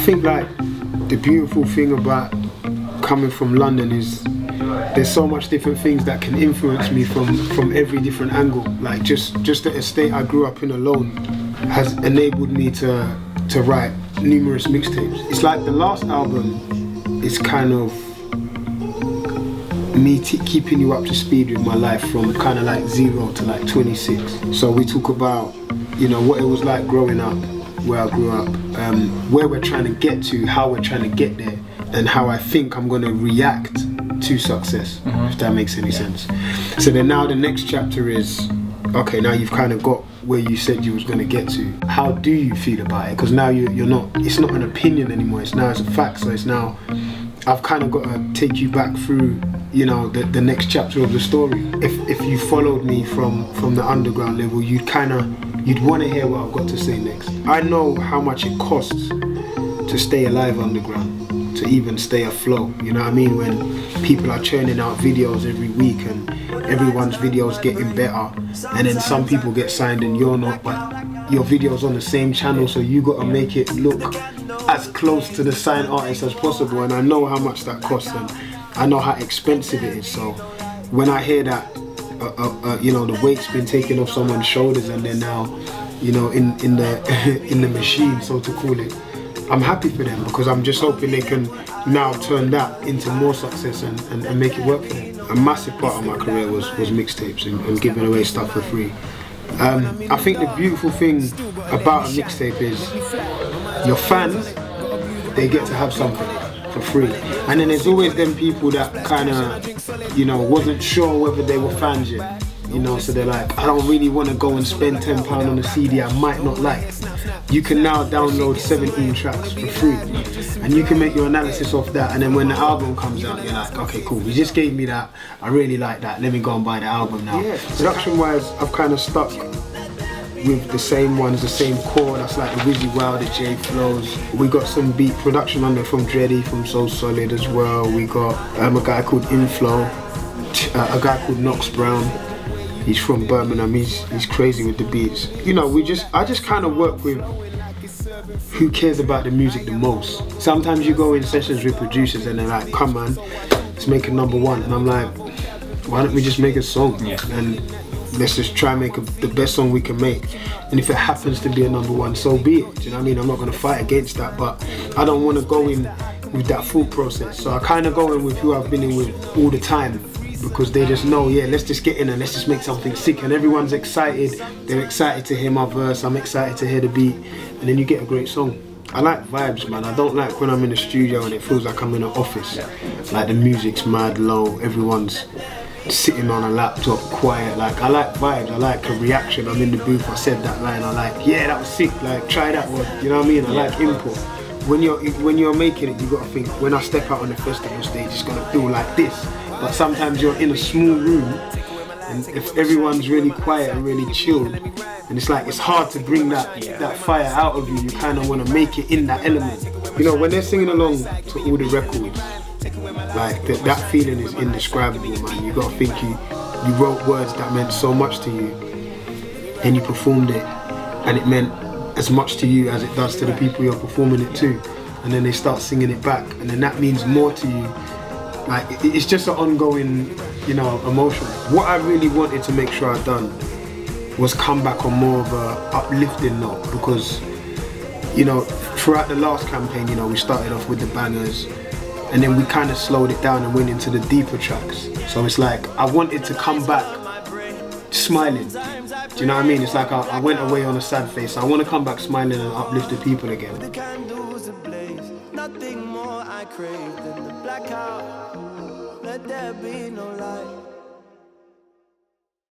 think like the beautiful thing about coming from London is there's so much different things that can influence me from every different angle. Like just the estate I grew up in alone has enabled me to write numerous mixtapes. It's like the last album is kind of me keeping you up to speed with my life from kind of like 0 to like 26. So we talk about, you know, what it was like growing up, where I grew up, where we're trying to get to, how we're trying to get there, and how I think I'm going to react to success, if that makes any sense. So then now the next chapter is, okay, now you've kind of got where you said you was going to get to. How do you feel about it? Because now you're not, it's not an opinion anymore, it's now it's a fact. So it's now, I've kind of got to take you back through, you know, the next chapter of the story. If you followed me from the underground level, you'd want to hear what I've got to say next. I know how much it costs to stay alive underground, to even stay afloat, you know what I mean? When people are churning out videos every week and everyone's videos getting better, and then some people get signed and you're not, but your video's on the same channel, so you got to make it look as close to the signed artist as possible. And I know how much that costs, and I know how expensive it is. So when I hear that, you know, the weight's been taken off someone's shoulders and they're now, you know, in the in the machine, so to call it, I'm happy for them, because I'm just hoping they can now turn that into more success and make it work for them. A massive part of my career was mixtapes and giving away stuff for free. I think the beautiful thing about a mixtape is your fans, they get to have something for free. And then there's always them people that kind of, you know, wasn't sure whether they were fans yet. You know, so they're like, I don't really want to go and spend £10 on a CD I might not like. You can now download 17 tracks for free, and you can make your analysis off that, and then when the album comes out, you're like, okay, cool, you just gave me that, I really like that, let me go and buy the album now. Yeah. Production wise, I've kind of stuck with the same ones, the same core. That's like the Wizzy Wilder, J Flows. We got some beat production on there from Dreddy, from So Solid as well. We got a guy called Inflow, a guy called Knox Brown. He's from Birmingham, he's crazy with the beats. You know, I just kind of work with who cares about the music the most. Sometimes you go in sessions with producers and they're like, come man, let's make a #1. And I'm like, why don't we just make a song? Yeah. And let's just try and make the best song we can make. And if it happens to be a #1, so be it. Do you know what I mean? I'm not gonna fight against that, but I don't wanna go in with that full process. So I kind of go in with who I've been in with all the time, because they just know, yeah, let's just get in and let's just make something sick, and everyone's excited. They're excited to hear my verse, I'm excited to hear the beat, and then you get a great song. I like vibes, man. I don't like when I'm in the studio and it feels like I'm in an office. Like the music's mad low, everyone's sitting on a laptop quiet. Like, I like vibes, I like a reaction. I'm in the booth, I said that line, I like, yeah, that was sick, like try that one, you know what I mean? I like input. When you're making it, you gotta think, when I step out on the festival stage, it's gonna feel like this. But sometimes you're in a small room, and if everyone's really quiet and really chilled, and it's like, it's hard to bring that fire out of you. You kind of want to make it in that element. You know, when they're singing along to all the records, like that feeling is indescribable, man. You gotta think you wrote words that meant so much to you, and you performed it, and it meant as much to you as it does to the people you're performing it to, and then they start singing it back, and then that means more to you. Like, it's just an ongoing, you know, emotion. What I really wanted to make sure I'd done was come back on more of a uplifting note, because, you know, throughout the last campaign, you know, we started off with the bangers, and then we kind of slowed it down and went into the deeper tracks. So it's like, I wanted to come back smiling. Do you know what I mean? It's like I went away on a sad face. I want to come back smiling and uplift the people again. Nothing more I crave than the blackout. Let there be no light.